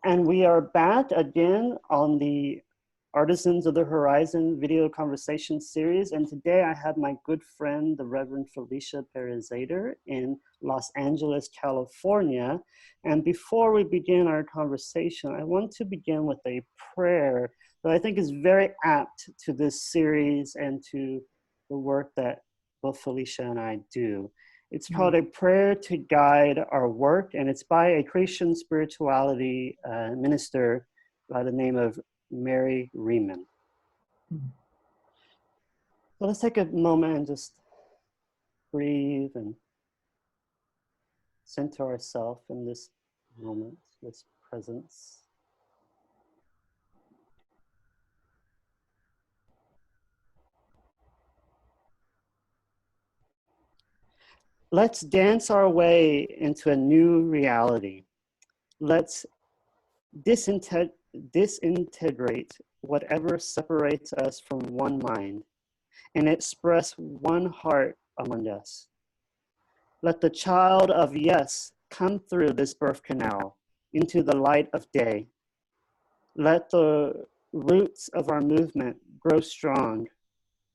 And we are back again on the Artisans of the Horizon video conversation series. And today I have my good friend, the Reverend Felicia Parazaider in Los Angeles, California. And before we begin our conversation, I want to begin with a prayer that I think is very apt to this series and to the work that both Felicia and I do. It's called A Prayer to Guide Our Work, and it's by a Christian spirituality minister by the name of Mary Riemann. So let's take a moment and just breathe and center ourselves in this moment, this presence. Let's dance our way into a new reality. Let's disintegrate whatever separates us from one mind and express one heart among us. Let the child of yes come through this birth canal into the light of day. Let the roots of our movement grow strong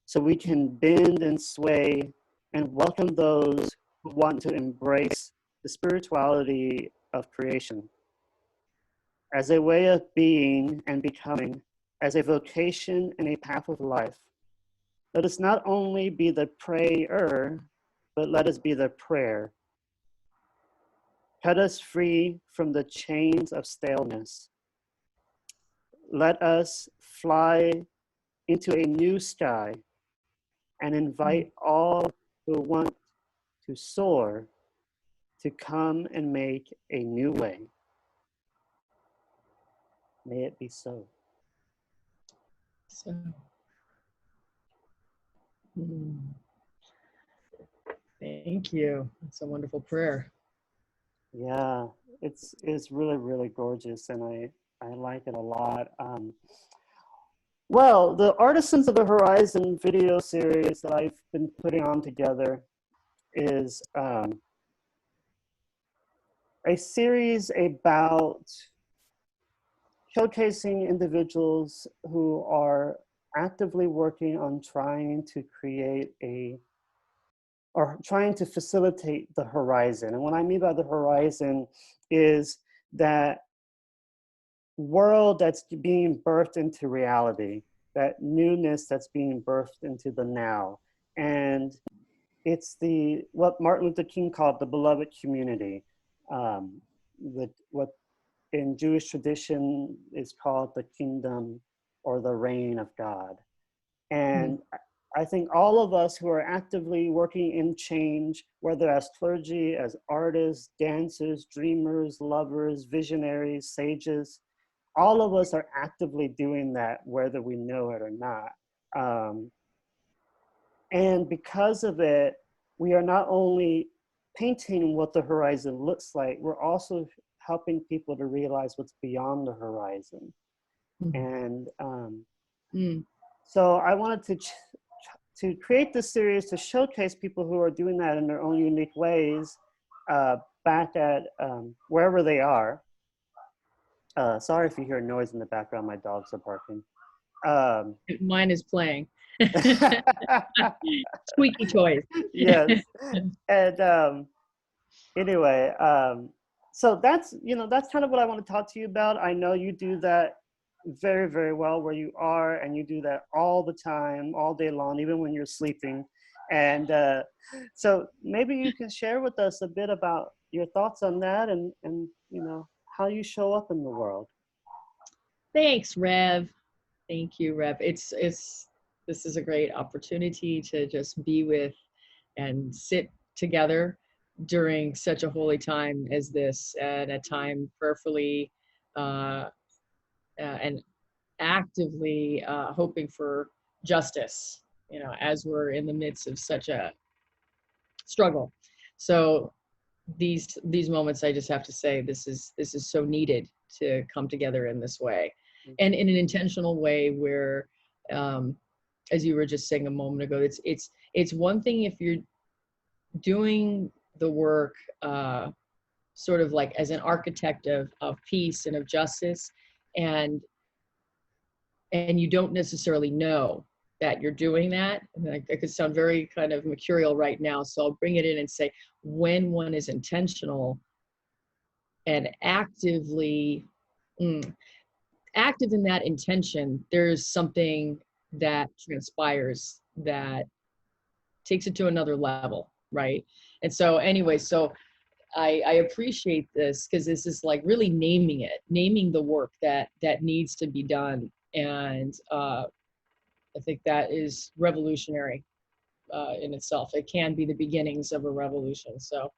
so we can bend and sway and welcome those who want to embrace the spirituality of creation as a way of being and becoming, as a vocation and a path of life. Let us not only be the prayer, but let us be the prayer. Cut us free from the chains of staleness. Let us fly into a new sky and invite all who want to soar to come and make a new way. May it be so. Thank you. It's a wonderful prayer. Yeah, it's really, really gorgeous, and I like it a lot. Well, the Artisans of the Horizon video series that I've been putting on together is a series about showcasing individuals who are actively working on trying to create or trying to facilitate the horizon. And what I mean by the horizon is that world that's being birthed into reality, that newness that's being birthed into the now. And it's what Martin Luther King called the beloved community, what in Jewish tradition is called the kingdom or the reign of God. And I think all of us who are actively working in change, whether as clergy, as artists, dancers, dreamers, lovers, visionaries, sages, all of us are actively doing that, whether we know it or not. And because of it, we are not only painting what the horizon looks like, we're also helping people to realize what's beyond the horizon. And so I wanted to create this series to showcase people who are doing that in their own unique ways back at wherever they are. Sorry if you hear noise in the background, my dogs are barking. Mine is playing. Squeaky toys. Yes. And anyway, so that's kind of what I want to talk to you about. I know you do that very, very well where you are, and you do that all the time, all day long, even when you're sleeping. And so maybe you can share with us a bit about your thoughts on that and how you show up in the world. Thanks, Rev. Thank you, Rev. This is a great opportunity to just be with and sit together during such a holy time as this, and a time prayerfully and actively hoping for justice, as we're in the midst of such a struggle. So these moments, I just have to say, this is so needed to come together in this way, and in an intentional way where, as you were just saying a moment ago, it's one thing if you're doing the work sort of like as an architect of peace and of justice, and you don't necessarily know that you're doing that. And I could sound very kind of mercurial right now, so I'll bring it in and say, when one is intentional and actively active in that intention, there's something that transpires that takes it to another level, right? And so anyway, so I appreciate this, because this is like really naming the work that needs to be done. And I think that is revolutionary in itself. It can be the beginnings of a revolution. So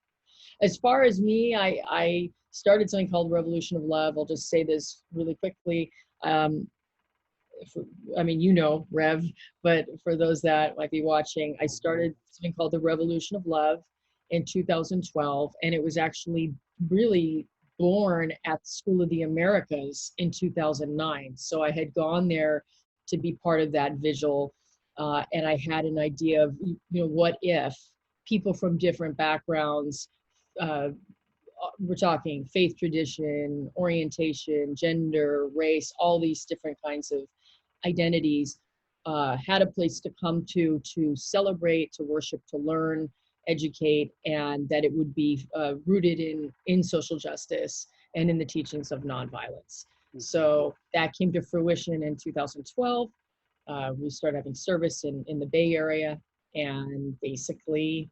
as far as me, I started something called Revolution of Love. I'll just say this really quickly. I mean, you know, Rev, but for those that might be watching, I started something called the Revolution of Love in 2012, and it was actually really born at the School of the Americas in 2009. So I had gone there to be part of that vigil, and I had an idea of, you know, what if people from different backgrounds, we're talking faith tradition, orientation, gender, race, all these different kinds of identities, had a place to come to celebrate, to worship, to learn, educate, and that it would be rooted in social justice and in the teachings of nonviolence. So that came to fruition in 2012. We started having service in the Bay Area, and basically,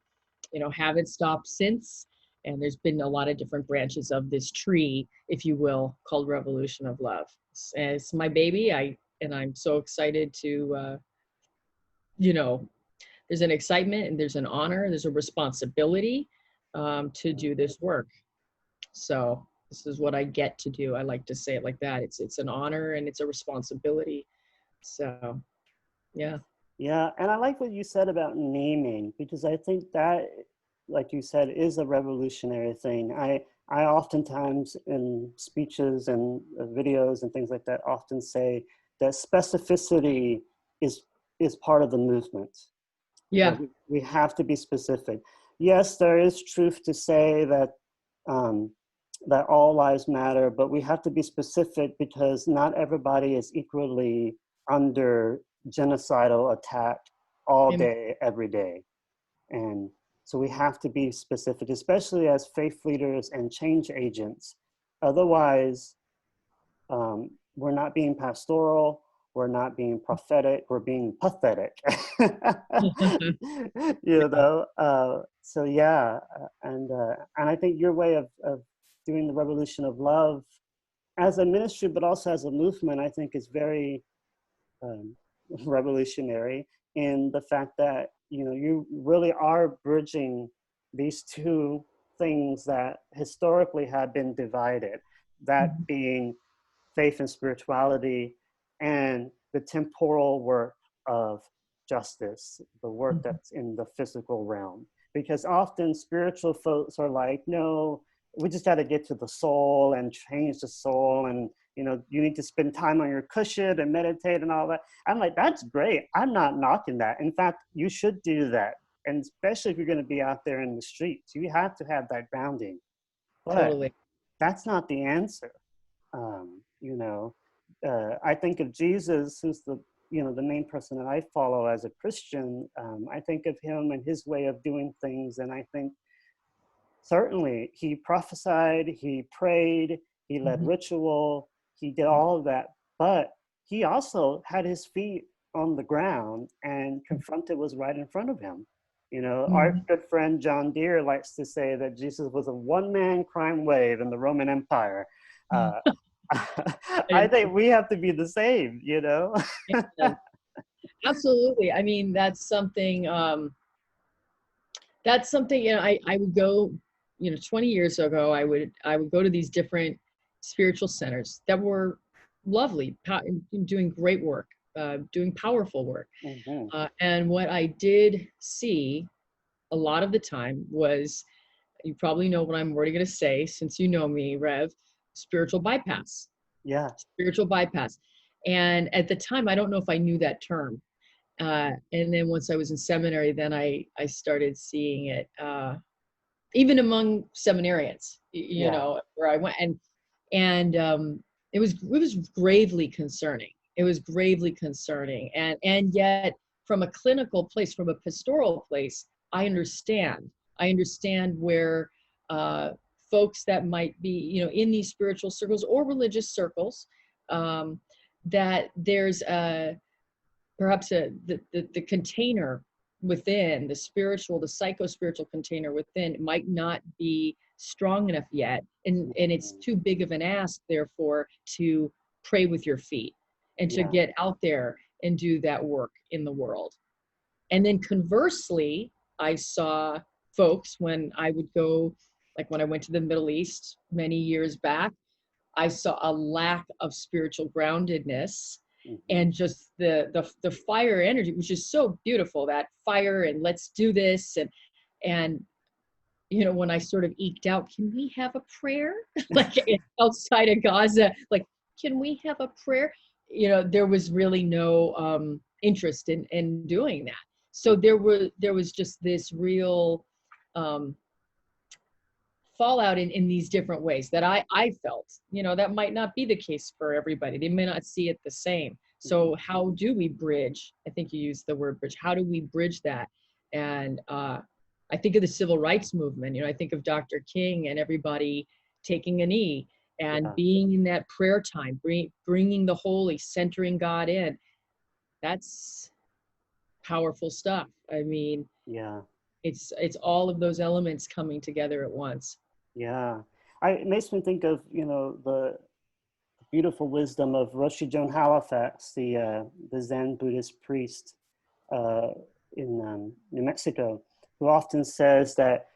you know, haven't stopped since. And there's been a lot of different branches of this tree, if you will, called Revolution of Love. It's my baby. I'm so excited to, you know, there's an excitement and there's an honor, there's a responsibility to do this work. So this is what I get to do. I like to say it like that. It's an honor and it's a responsibility. So, yeah. Yeah, and I like what you said about naming, because I think that, like you said, is a revolutionary thing. I oftentimes in speeches and videos and things like that often say that specificity is part of the movement. Yeah. We have to be specific. Yes, there is truth to say that that all lives matter, but we have to be specific, because not everybody is equally under genocidal attack all day, every day. And so we have to be specific, especially as faith leaders and change agents. Otherwise, we're not being pastoral, we're not being prophetic, we're being pathetic. You know, so yeah, and I think your way of doing the Revolution of Love as a ministry, but also as a movement, I think is very revolutionary in the fact that, you know, you really are bridging these two things that historically have been divided, that being faith and spirituality, and the temporal work of justice, the work that's in the physical realm. Because often spiritual folks are like, no, we just got to get to the soul and change the soul, and you know, you need to spend time on your cushion and meditate and all that. I'm like, that's great. I'm not knocking that. In fact, you should do that. And especially if you're going to be out there in the streets, you have to have that grounding. But Totally. that's not the answer. You know, I think of Jesus, who's the, you know, the main person that I follow as a Christian. I think of him and his way of doing things. And I think certainly he prophesied, he prayed, he led ritual, he did all of that, but he also had his feet on the ground and confronted what's right in front of him. You know, our good friend John Deere likes to say that Jesus was a one-man crime wave in the Roman Empire. I think we have to be the same, you know? Yeah, absolutely. I mean, that's something, you know, I would go, you know, 20 years ago, I would go to these different spiritual centers that were lovely, doing great work, doing powerful work. And what I did see a lot of the time was, you probably know what I'm already going to say, since you know me, Rev, spiritual bypass. Yeah. Spiritual bypass. And at the time, I don't know if I knew that term. And then once I was in seminary, then I started seeing it. even among seminarians, you Yeah. know, where I went, and it was gravely concerning. It was gravely concerning, and yet from a clinical place, from a pastoral place, I understand. I understand where folks that might be, you know, in these spiritual circles or religious circles, that there's perhaps the container within, the spiritual, the psycho-spiritual container within might not be strong enough yet, and it's too big of an ask, therefore, to pray with your feet and to Yeah. get out there and do that work in the world. And then conversely, I saw folks when I would go, like when I went to the Middle East many years back, I saw a lack of spiritual groundedness, Mm-hmm. and just the fire energy, which is so beautiful, that fire and let's do this. And you know, when I sort of eked out, can we have a prayer? Like outside of Gaza, like, can we have a prayer? You know, there was really no interest in doing that. So there was just this real fallout in these different ways that I felt, you know, that might not be the case for everybody. They may not see it the same. So how do we bridge? I think you used the word bridge. How do we bridge that? And I think of the civil rights movement. You know, I think of Dr. King and everybody taking a knee and Yeah. being in that prayer time, bringing the holy, centering God in. That's powerful stuff. I mean, Yeah. it's all of those elements coming together at once. Yeah. It makes me think of, you know, the beautiful wisdom of Roshi Joan Halifax, the Zen Buddhist priest uh, in New Mexico, who often says that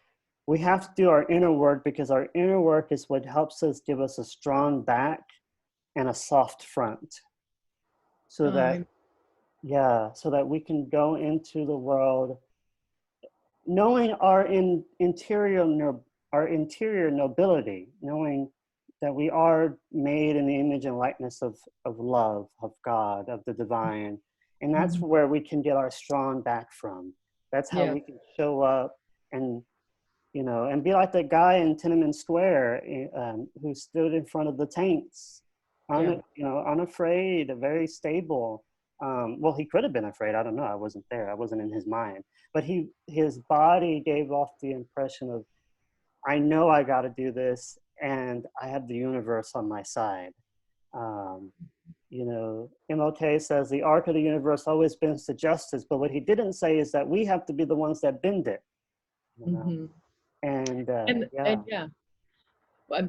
we have to do our inner work because our inner work is what helps us give us a strong back and a soft front. So that, yeah, so that we can go into the world knowing our interior nobility, knowing that we are made in the image and likeness of love, of God, of the divine. And that's where we can get our strong back from. That's how Yeah. we can show up and, you know, and be like that guy in Tiananmen Square who stood in front of the tanks, Yeah. you know, unafraid, very stable. Well, he could have been afraid. I don't know. I wasn't there. I wasn't in his mind. But his body gave off the impression of, I know I got to do this, and I have the universe on my side. You know, MLK says the arc of the universe always bends to justice, but what he didn't say is that we have to be the ones that bend it. You know, Mm-hmm. and yeah, And yeah,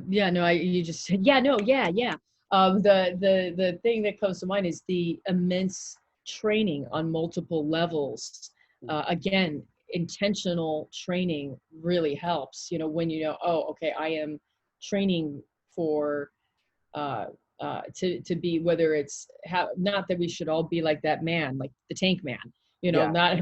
yeah, no, you just said, yeah, no, yeah, yeah. The thing that comes to mind is the immense training on multiple levels. Again, intentional training really helps. You know, when you know, oh, okay, I am training for to be, whether it's not that we should all be like that man, like the tank man. You know, yeah, not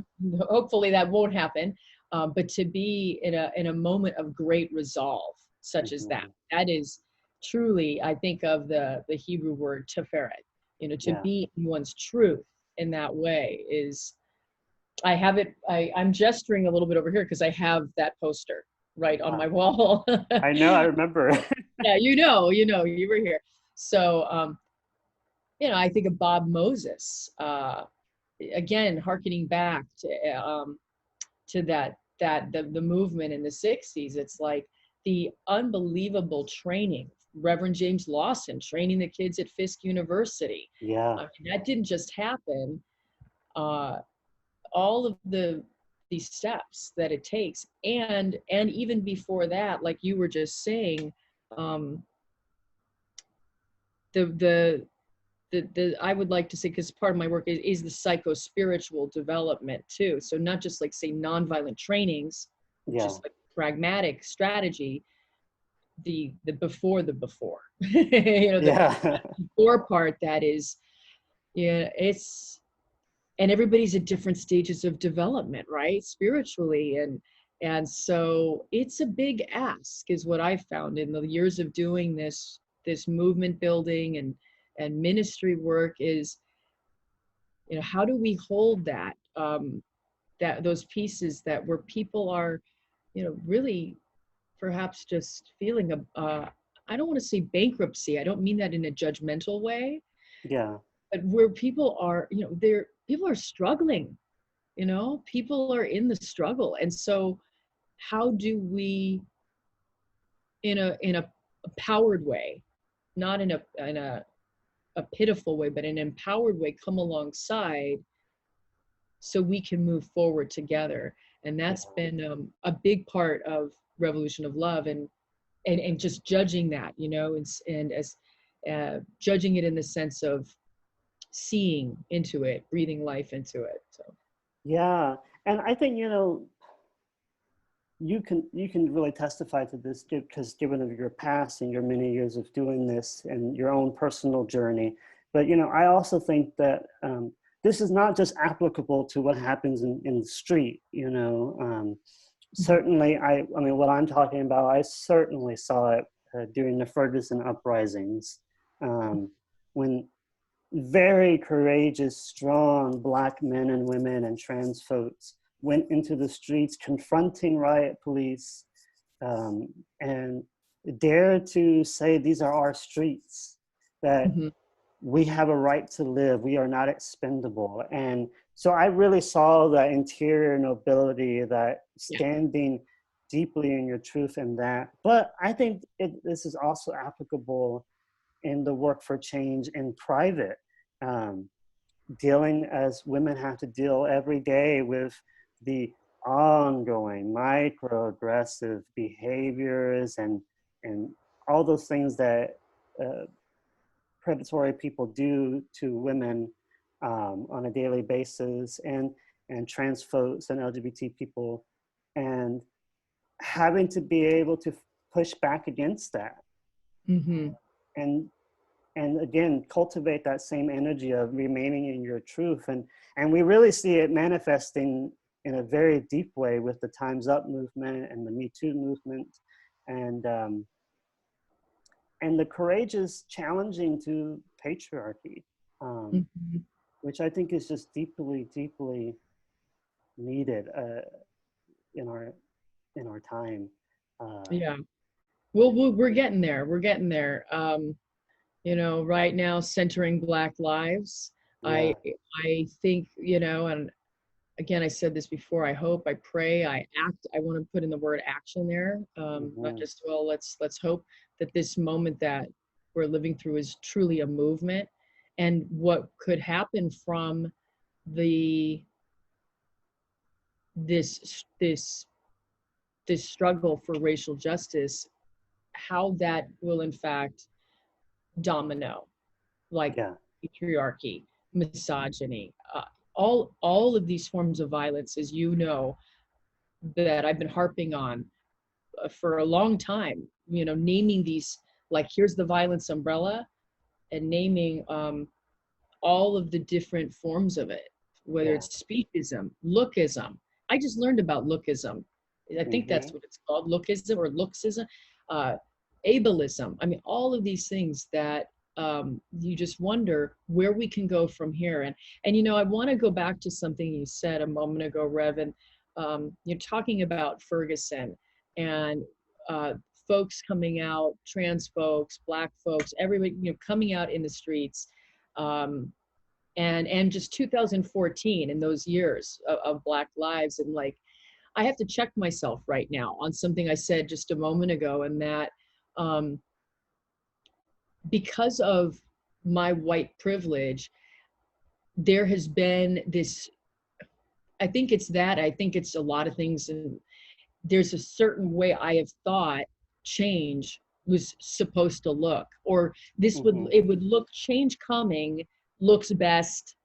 hopefully that won't happen, but to be in a moment of great resolve, such as that. mm-hmm. That is truly, I think of the Hebrew word teferet. You know, to Yeah, be in one's truth in that way is. I have it. I'm gesturing a little bit over here because I have that poster right on my wall. I know. I remember. Yeah, you were here. So, you know, I think of Bob Moses, again, hearkening back to the movement in the 60s. It's like the unbelievable training. Reverend James Lawson training the kids at Fisk University. Yeah, I mean, that didn't just happen. All of these steps that it takes, and even before that, like you were just saying, um, the I would like to say, because part of my work is the psycho-spiritual development too. So not just like say nonviolent trainings, which yeah, is like pragmatic strategy, the before you know, the yeah, before part, that is, yeah, it's, and everybody's at different stages of development, right, spiritually, and so it's a big ask, is what I found in the years of doing this movement building and ministry work, is, you know, how do we hold that those pieces that where people are, you know, really perhaps just feeling I don't want to say bankruptcy. I don't mean that in a judgmental way, Yeah. but where people are, people are struggling, people are in the struggle. And so how do we, in a empowered way, not in a pitiful way, but in an empowered way, come alongside so we can move forward together. And Yeah. that's been a big part of Revolution of Love, and just judging that, and as judging it in the sense of seeing into it, breathing life into it. So Yeah. And I think, you can really testify to this because given of your past and your many years of doing this and your own personal journey. But I also think that this is not just applicable to what happens in the street. Certainly, I mean, what I'm talking about, I certainly saw it during the Ferguson uprisings, when very courageous, strong Black men and women and trans folks went into the streets confronting riot police, and dared to say, these are our streets, that mhm. we have a right to live, we are not expendable. And so I really saw that interior nobility, that Yeah. standing deeply in your truth in that. But I think this is also applicable in the work for change in private, um, dealing as women have to deal every day with the ongoing microaggressive behaviors and all those things that uh, predatory people do to women on a daily basis, and trans folks and LGBT people, and having to be able to push back against that, Hmm. and and again cultivate that same energy of remaining in your truth. And we really see it manifesting in a very deep way with the Time's Up movement and the Me Too movement, and um, and the courageous challenging to patriarchy, um, Hmm. which I think is just deeply, deeply needed in our time. Uh, Yeah. Well, we're getting there. We're getting there. Right now, centering Black lives. yeah. I think, and again, I said this before, I hope, I pray, I act. I want to put in the word action there. Not Hmm. just, well, let's hope that this moment that we're living through is truly a movement. And what could happen from the this this struggle for racial justice, how that will in fact domino, like Yeah. patriarchy, misogyny, all of these forms of violence, as you know, that I've been harping on for a long time. Naming these, like, here's the violence umbrella, and naming all of the different forms of it, whether Yeah. it's speciesism, lookism. I just learned about lookism. I think that's Hmm. what it's called, lookism or looksism, uh, ableism. I mean, all of these things that you just wonder where we can go from here. And I want to go back to something you said a moment ago, Rev, and you're talking about Ferguson and uh, folks coming out, trans folks, Black folks, everybody, coming out in the streets. Um, and just 2014 and those years of Black lives, and like, I have to check myself right now on something I said just a moment ago, and that um, because of my white privilege, there has been this, I think it's a lot of things, and there's a certain way I have thought change was supposed to look, or Hmm. it would look, change coming looks best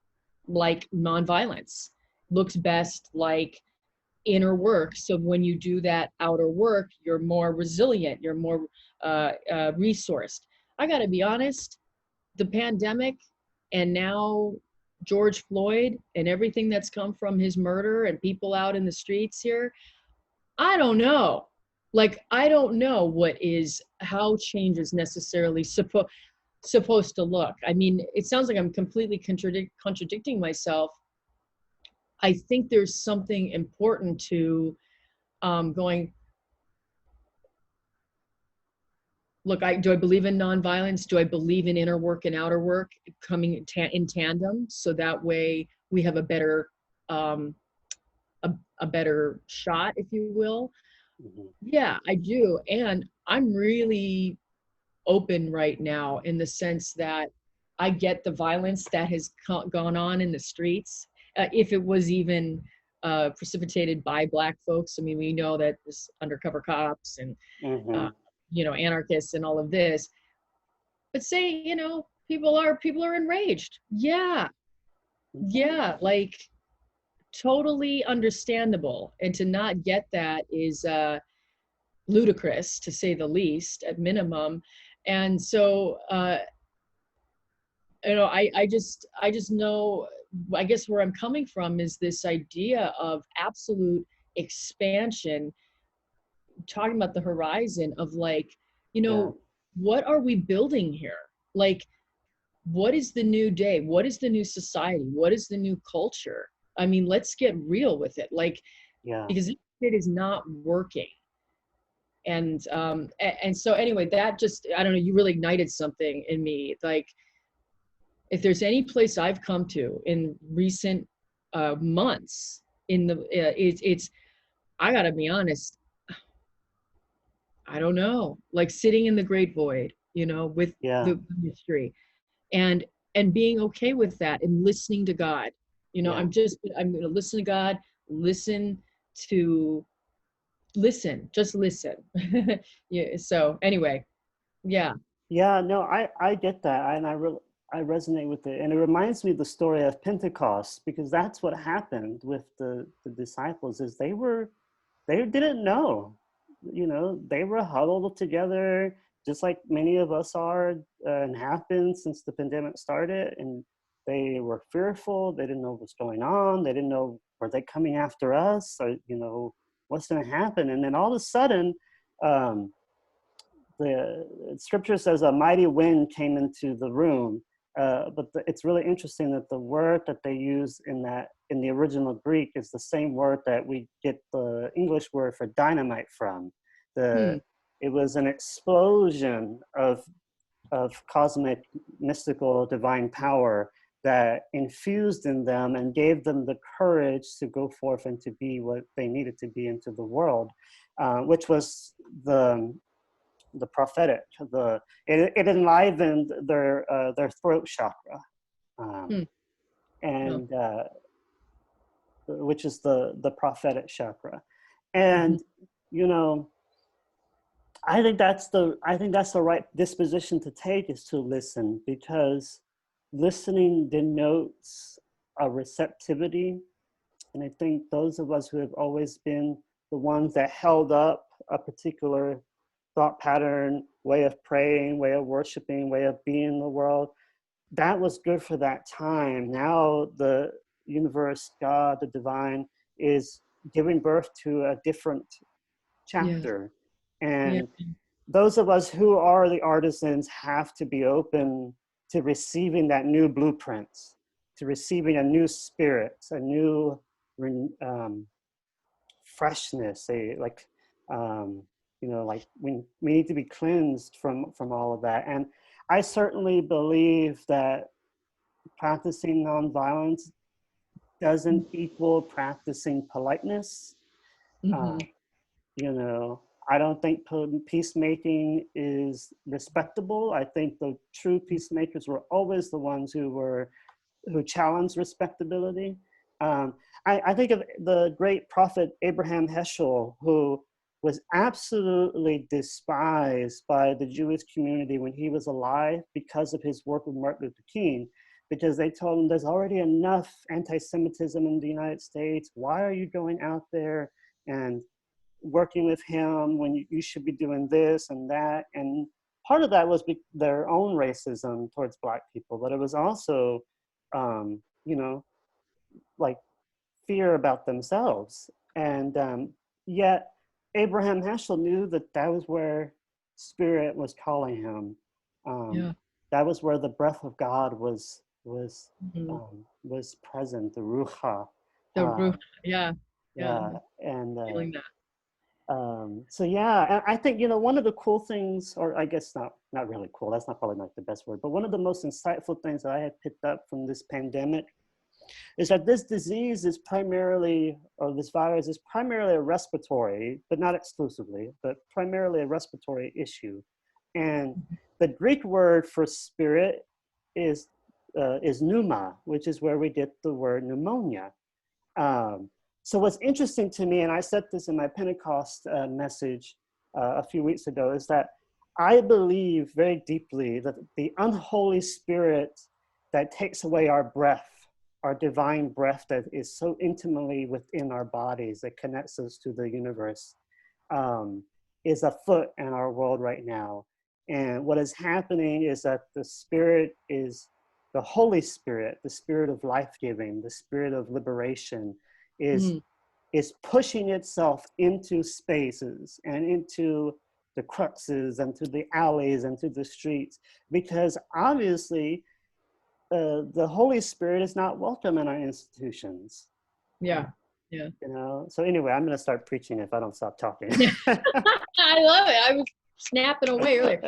like nonviolence, looks best like inner work. So when you do that outer work, you're more resilient, you're more resourced. I got to be honest, the pandemic, and now George Floyd and everything that's come from his murder and people out in the streets here, I don't know. Like, I don't know how change is necessarily supposed to look. I mean, it sounds like I'm completely contradicting myself. I think there's something important to going, look, do I believe in nonviolence? Do I believe in inner work and outer work coming in tandem? So that way we have a better, um, a better shot, if you will. Mhm. Yeah, I do. And I'm really open right now in the sense that I get the violence that has gone on in the streets. If it was even precipitated by Black folks, I mean, we know that there's undercover cops and, uh, Mhm. anarchists and all of this. But say, people are enraged. Yeah, yeah, like totally understandable. And to not get that is ludicrous, to say the least, at minimum. And so, I just know, I guess where I'm coming from is this idea of absolute expansion, talking about the horizon of like, you Yeah. know, what are we building here? Like, what is the new day? What is the new society? What is the new culture? I mean, let's get real with it. Like, Yeah. because it is not working. And so anyway, that just, I don't know, you really ignited something in me. Like, if there's any place I've come to in recent months, it's I gotta be honest, I don't know, like sitting in the great void, with Yeah. the mystery, and being okay with that and listening to God. Yeah. I'm gonna listen to God, listen to just listen. Yeah. So anyway, yeah. Yeah, no, I get that, and I resonate with it, and it reminds me of the story of Pentecost, because that's what happened with the disciples. Is they didn't know, they were huddled together, just like many of us are, and have been since the pandemic started, and they were fearful. They didn't know what's going on. They didn't know, were they coming after us, or what's going to happen, and then all of a sudden. The scripture says a mighty wind came into the room, but it's really interesting that the word that they use in the original Greek is the same word that we get the English word for dynamite from. Hmm. It was an explosion of cosmic, mystical, divine power that infused in them and gave them the courage to go forth and to be what they needed to be into the world, which was the prophetic. It enlivened their throat chakra, um, Hmm. No. and which is the prophetic chakra. Mhm. And you know, I think that's the right disposition to take, is to listen, because listening denotes a receptivity. And I think those of us who have always been the ones that held up a particular thought pattern, way of praying, way of worshiping, way of being in the world, that was good for that time. Now the universe, God, the divine, is giving birth to a different Yeah. chapter. Yeah. And those of us who are the artisans have to be open to receiving that new blueprint, to receiving a new spirit, a new um, freshness, um, like we need to be cleansed from all of that. And I certainly believe that practicing nonviolence doesn't equal practicing politeness. Uh, Mm-hmm. you know, I don't think peacemaking is respectable. I think the true peacemakers were always the ones who challenged respectability. Um, I think of the great prophet Abraham Heschel, who was absolutely despised by the Jewish community when he was alive because of his work with Martin Luther King, because they told him there's already enough anti-Semitism in the United States. Why are you going out there and working with him when you should be doing this and that? And part of that was their own racism towards Black people, but it was also, you know, like fear about themselves. And yet Abraham Heschel knew that that was where Spirit was calling him. Um, Yeah. that was where the breath of God Mhm. was present, the ruha. The roof. Yeah. Yeah. Yeah, and Feeling that. So yeah, and I think, one of the cool things, or I guess not really cool, that's not probably not the best word, but one of the most insightful things that I had picked up from this pandemic is that this disease is primarily, or this virus is primarily a respiratory, but not exclusively, but primarily a respiratory issue. And the Greek word for spirit is pneuma, which is where we get the word pneumonia. Um, so what's interesting to me, and I said this in my Pentecost message a few weeks ago, is that I believe very deeply that the unholy spirit that takes away our breath, our divine breath that is so intimately within our bodies, that connects us to the universe, is afoot in our world right now. And what is happening is that the spirit is the Holy Spirit, the spirit of life-giving, the spirit of liberation, is, Mm. is pushing itself into spaces and into the cruxes and to the alleys and to the streets, because obviously the Holy Spirit is not welcome in our institutions. Yeah. Yeah. So anyway, I'm going to start preaching if I don't stop talking. I love it. I was snapping away earlier.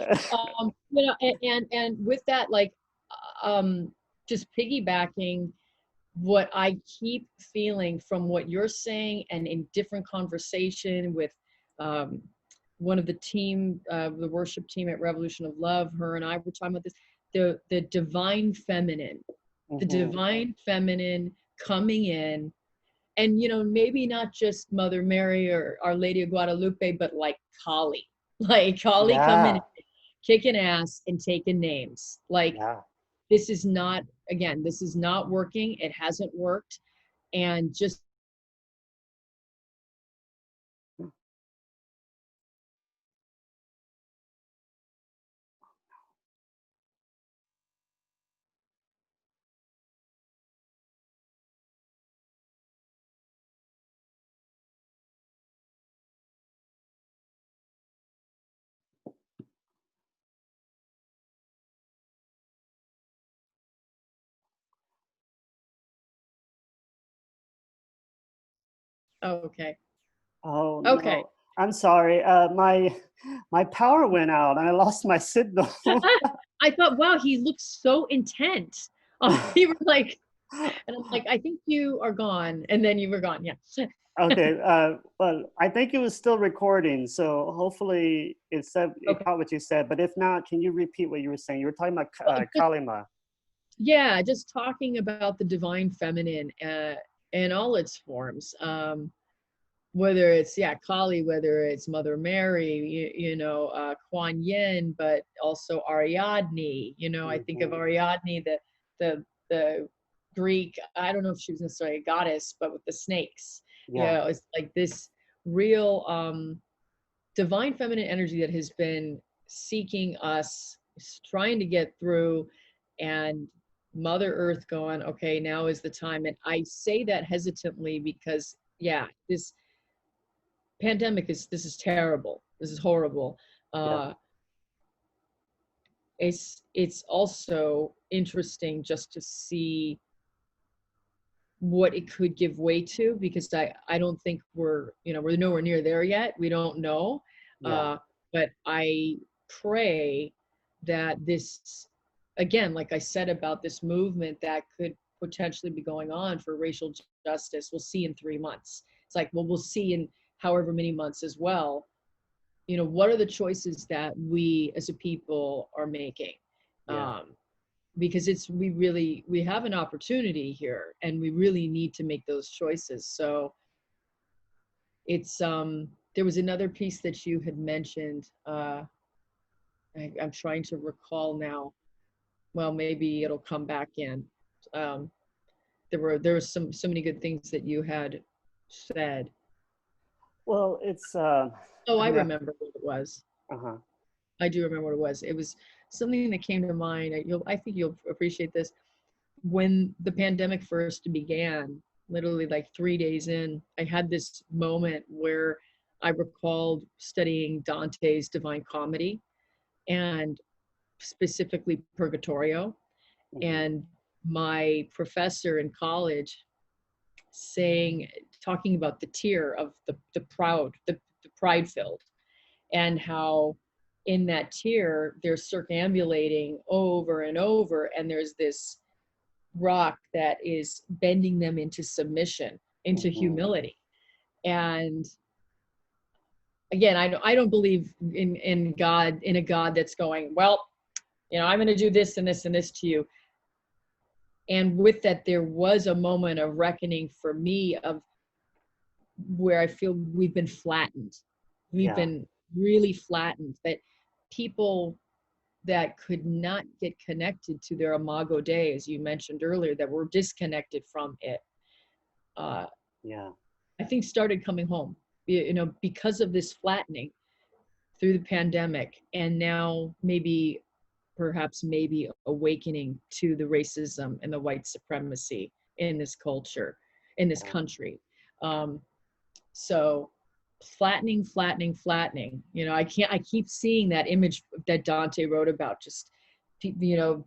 And with that, like, just piggybacking what I keep feeling from what you're saying, and in different conversation with one of the team, the worship team at Revolution of Love, her and I were talking about this, the divine feminine, the divine feminine coming in. And, maybe not just Mother Mary or Our Lady of Guadalupe, but like Kali, coming in, Yeah, kicking ass and taking names. Like, yeah. this is not, again, this is not working. It hasn't worked. And just, oh, okay. Oh Okay. no, I'm sorry. My power went out and I lost my signal. I thought, wow, he looks so intent. You were like, and I'm like, I think you are gone. And then you were gone. Yeah. Okay, well, I think it was still recording, so hopefully it Okay. caught what you said. But if not, can you repeat what you were saying? You were talking about Kalima. Yeah, just talking about the divine feminine in all its forms. Whether it's, yeah, Kali, whether it's Mother Mary, Kuan Yin, but also Ariadne. I think of Mhm. Ariadne, the Greek. I don't know if she was necessarily a goddess, but with the snakes. Yeah, It's like this real divine feminine energy that has been seeking us, trying to get through, and Mother Earth going, okay, now is the time. And I say that hesitantly because, yeah, this pandemic this is terrible. This is horrible. yeah, Uh, it's also interesting just to see what it could give way to, because I don't think we're nowhere near there yet. We don't know. yeah, Uh, but I pray that this, again, like I said about this movement that could potentially be going on for racial justice, we'll see in 3 months. It's like, well, we'll see in however many months as well. What are the choices that we as a people are making? yeah, Um, because we have an opportunity here, and we really need to make those choices. So it's there was another piece that you had mentioned. I'm trying to recall now. Well, maybe it'll come back in. um, there was so many good things that you had said. Well, it's Oh, I I mean, remember what it was. uh-huh. I do remember what it was. It was something that came to mind. I think you'll appreciate this. When the pandemic first began, literally like 3 days in, I had this moment where I recalled studying Dante's Divine Comedy, and specifically Purgatorio. Mhm. And my professor in college saying, talking about the tear of the proud, the pride-filled, and how in that tier they're circambulating over and over, and there's this rock that is bending them into submission, into humility. And again, I don't believe in God, in a God that's going, well, I'm going to do this and this and this to you. And with that, there was a moment of reckoning for me of where I feel we've been flattened. We've been really flattened, that people that could not get connected to their Imago Dei, as you mentioned earlier, that were disconnected from it, I think started coming home, because of this flattening through the pandemic, and now perhaps awakening to the racism and the white supremacy in this culture, in this country. So flattening. I keep seeing that image that Dante wrote about, just,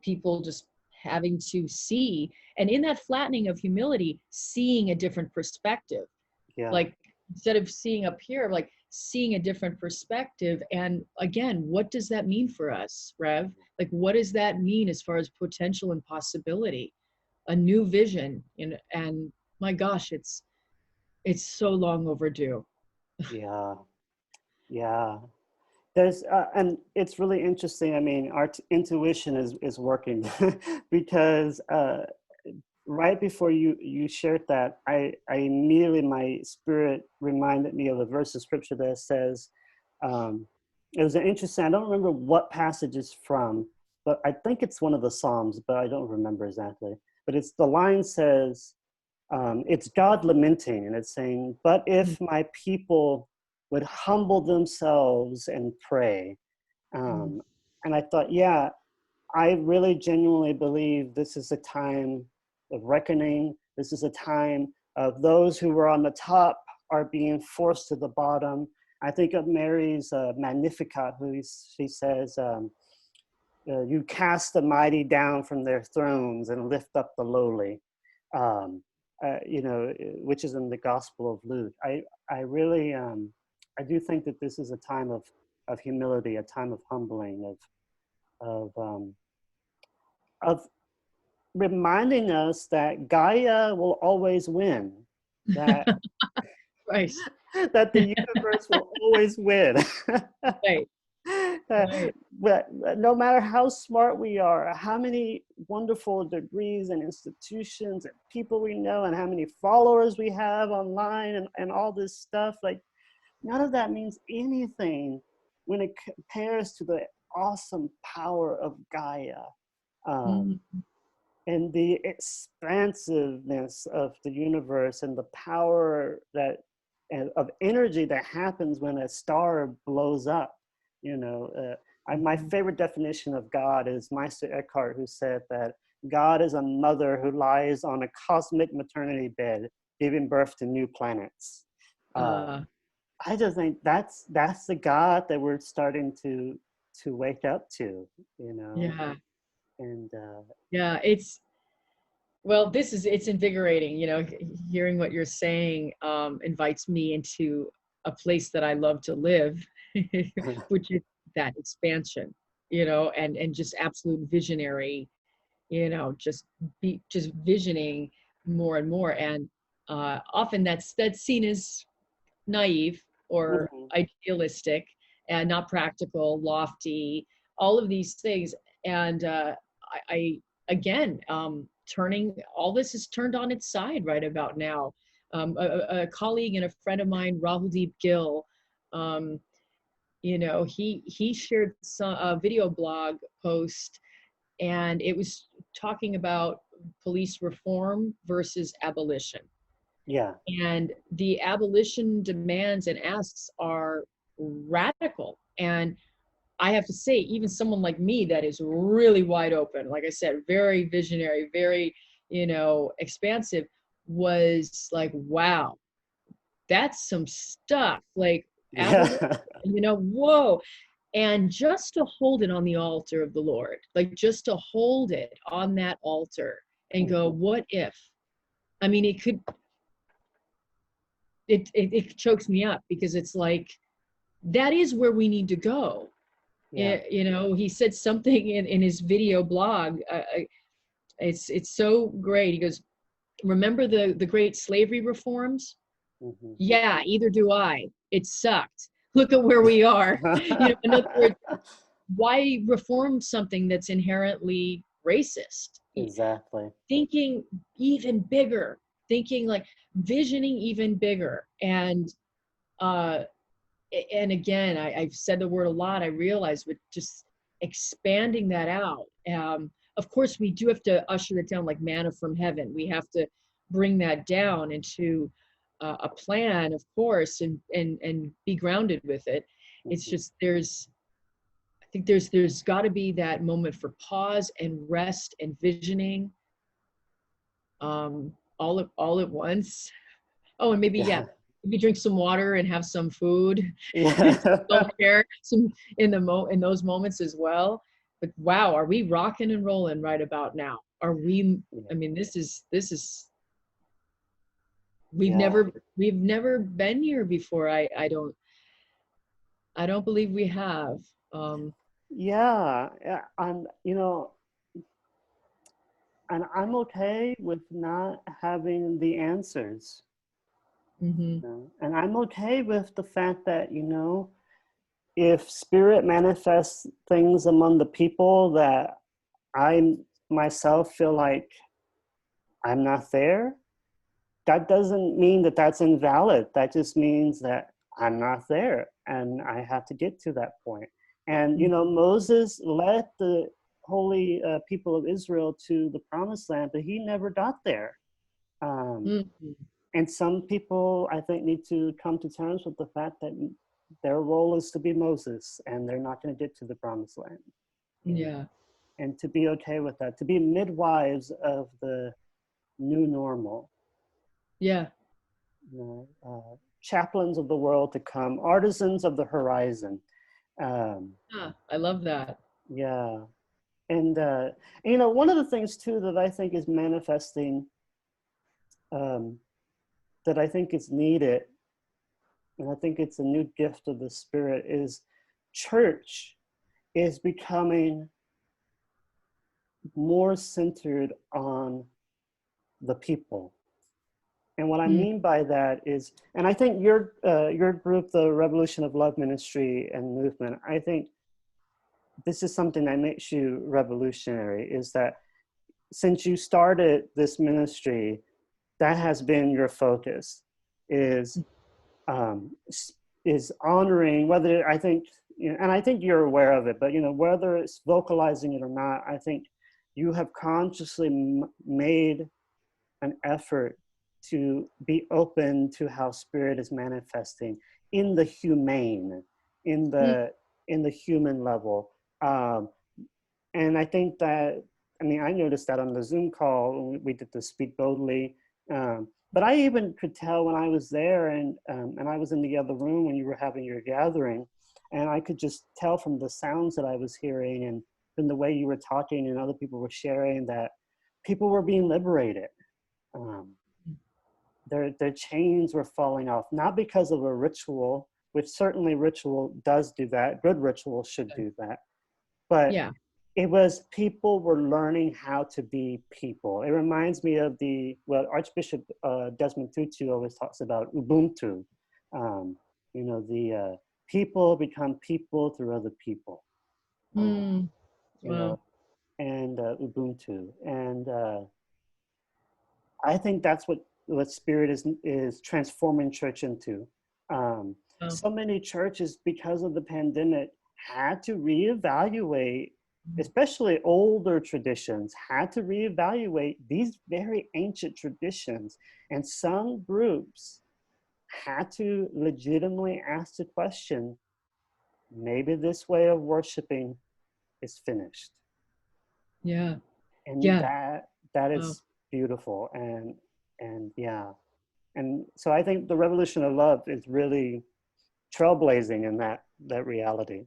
people just having to see, and in that flattening of humility, seeing a different perspective. Like, instead of seeing up here, like seeing a different perspective. And again, what does that mean for us, Rev? Like, what does that mean as far as potential and possibility? A new vision, and my gosh, it's so long overdue. There's and it's really interesting. I mean, our intuition is working because right before you shared that, I immediately, my spirit reminded me of a verse of scripture that says, it was an interesting, I don't remember what passage it's from, but I think it's one of the Psalms, but I don't remember exactly. But the line says, it's God lamenting, and it's saying, but if my people would humble themselves and pray. And I thought, I really genuinely believe this is a time of reckoning. This is a time of those who were on the top are being forced to the bottom. I think of Mary's Magnificat, she says, you cast the mighty down from their thrones and lift up the lowly, which is in the Gospel of Luke. I really, I do think that this is a time of humility, a time of humbling, of reminding us that Gaia will always win, that right. that the universe will always win. Right. But no matter how smart we are, how many wonderful degrees and institutions and people we know, and how many followers we have online, and all this stuff, like, none of that means anything when it compares to the awesome power of Gaia. And the expansiveness of the universe, and the power of energy that happens when a star blows up. My favorite definition of God is Meister Eckhart, who said that God is a mother who lies on a cosmic maternity bed, giving birth to new planets. I just think that's the God that we're starting to wake up to, Yeah. And it's invigorating, hearing what you're saying invites me into a place that I love to live, which is that expansion, and just absolute visionary, just visioning more and more. And often that's seen as naive or idealistic and not practical, lofty, all of these things. And I again, turning, all this is turned on its side right about now. A colleague and a friend of mine, Rahuldeep Gill, he shared a video blog post, and it was talking about police reform versus abolition. And the abolition demands and asks are radical. And I have to say, even someone like me that is really wide open, like I said, very visionary, very, expansive, was like, wow, that's some stuff. Like, whoa. And just to hold it on the altar of the Lord, like just to hold it on that altar and go, what if? I mean, it chokes me up, because it's like, that is where we need to go. Yeah. You know, he said something in his video blog. It's so great. He goes, remember the great slavery reforms? Hmm. Yeah, either do I. It sucked. Look at where we are. You know, in other words, why reform something that's inherently racist? Exactly. Thinking even bigger, thinking like visioning even bigger. Uh, and again, I've said the word a lot, I realize, but just expanding that out. Of course, we do have to usher it down like manna from heaven. We have to bring that down into a plan, of course, and be grounded with it. It's Hmm. just I think there's got to be that moment for pause and rest and visioning, all at once. Oh, and maybe, yeah, Yeah. maybe drink some water and have some food, Yeah. self-care, some in those moments as well. But wow, are we rocking and rolling right about now? Are we? I mean, this is we've Yeah. never we've never been here before. I don't believe we have. Um, Yeah. Yeah. And, and I'm okay with not having the answers. mhm. And I'm okay with the fact that, if spirit manifests things among the people that I myself feel like I'm not there, that doesn't mean that that's invalid. That just means that I'm not there and I have to get to that point. And, Moses led the holy people of Israel to the promised land, but he never got there. Um, Mhm. and some people, I think, need to come to terms with the fact that their role is to be Moses and they're not going to get to the promised land. And, Yeah, and to be okay with that, to be midwives of the new normal. yeah. Chaplains of the world to come, artisans of the horizon. Um, I love that. yeah, and one of the things too that I think is manifesting, um, that I think is needed, and I think it's a new gift of the Spirit, is church is becoming more centered on the people. And what I Mm, mean by that is, and I think your group, the Revolution of Love Ministry and Movement, I think this is something that makes you revolutionary, is that since you started this ministry, that has been your focus, is um, is honoring, whether, I think, and I think you're aware of it, but whether it's vocalizing it or not, I think you have consciously made an effort to be open to how spirit is manifesting in the humane, in mm, the human level. Um, and I think that, I mean, I noticed that on the Zoom call when we did the Speak Boldly. But I even could tell when I was there, and I was in the other room when you were having your gathering, and I could just tell from the sounds that I was hearing and from the way you were talking and other people were sharing that people were being liberated. Um, their chains were falling off, not because of a ritual, which certainly ritual does do that. Good ritual should do that. But yeah. it was people were learning how to be people. It reminds me of what Archbishop Desmond Tutu always talks about, Ubuntu. Um, the people become people through other people. Uh, Mm, you know, wow. and Ubuntu. And I think that's what Spirit is transforming church into. Wow. So many churches, because of the pandemic, had to reevaluate, especially older traditions, had to reevaluate these very ancient traditions. And some groups had to legitimately ask the question, maybe this way of worshiping is finished. Yeah. And Yeah. that Wow. is beautiful. And yeah. And so I think the revolution of love is really trailblazing in that reality.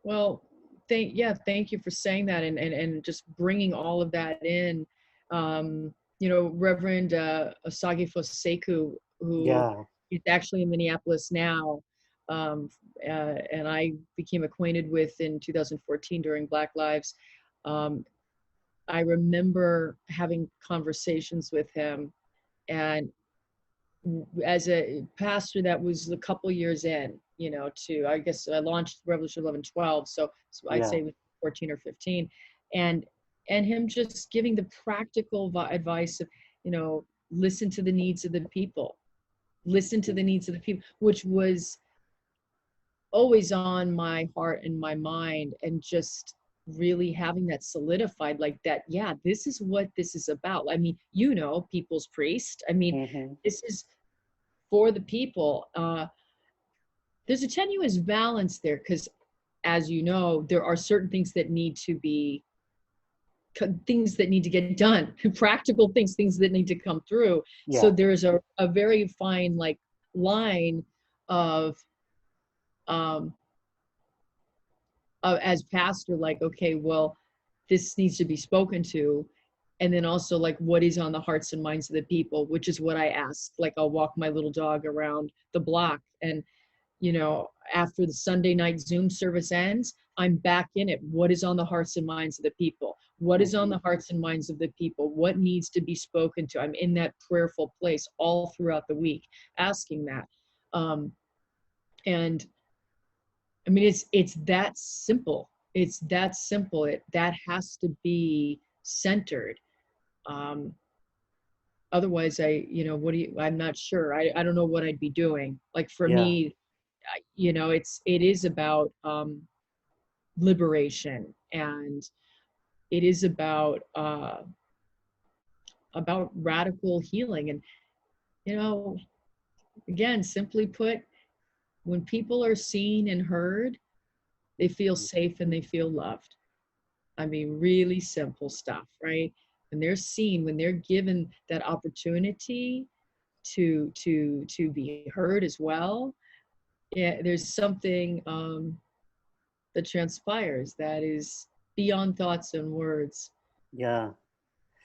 Well, thank you for saying that and just bringing all of that in. Reverend Osagi Foseku, who Yeah. is actually in Minneapolis now, and I became acquainted with in 2014 during Black Lives. I remember having conversations with him, and as a pastor that was a couple years in, to, I guess I launched Revolution 11/12, so I'd Yeah. say it was 14 or 15, and him just giving the practical advice of, listen to the needs of the people, which was always on my heart and my mind, and just really having that solidified, like that, yeah, this is what this is about. I mean, People's Priest. I mean, Mm-hmm. this is for the people. There's a tenuous balance there, because, as you know, there are certain things that need to get done, practical things that need to come through. So Yeah. there's a very fine, like, line of, as pastor, like, okay, well, this needs to be spoken to. And then also, like, what is on the hearts and minds of the people, which is what I ask. Like, I'll walk my little dog around the block, and, after the Sunday night Zoom service ends, I'm back in it. What is on the hearts and minds of the people? What is on Mm-hmm. the hearts and minds of the people? What needs to be spoken to? I'm in that prayerful place all throughout the week, asking that. And I mean, it's that simple. It's that simple. That has to be centered. Otherwise, I'm not sure. I don't know what I'd be doing. Like, for Yeah. me, it is about liberation, and it is about radical healing. And, again, simply put, when people are seen and heard, they feel safe and they feel loved. I mean, really simple stuff, right? When they're seen, when they're given that opportunity to be heard as well, yeah, there's something that transpires that is beyond thoughts and words. Yeah.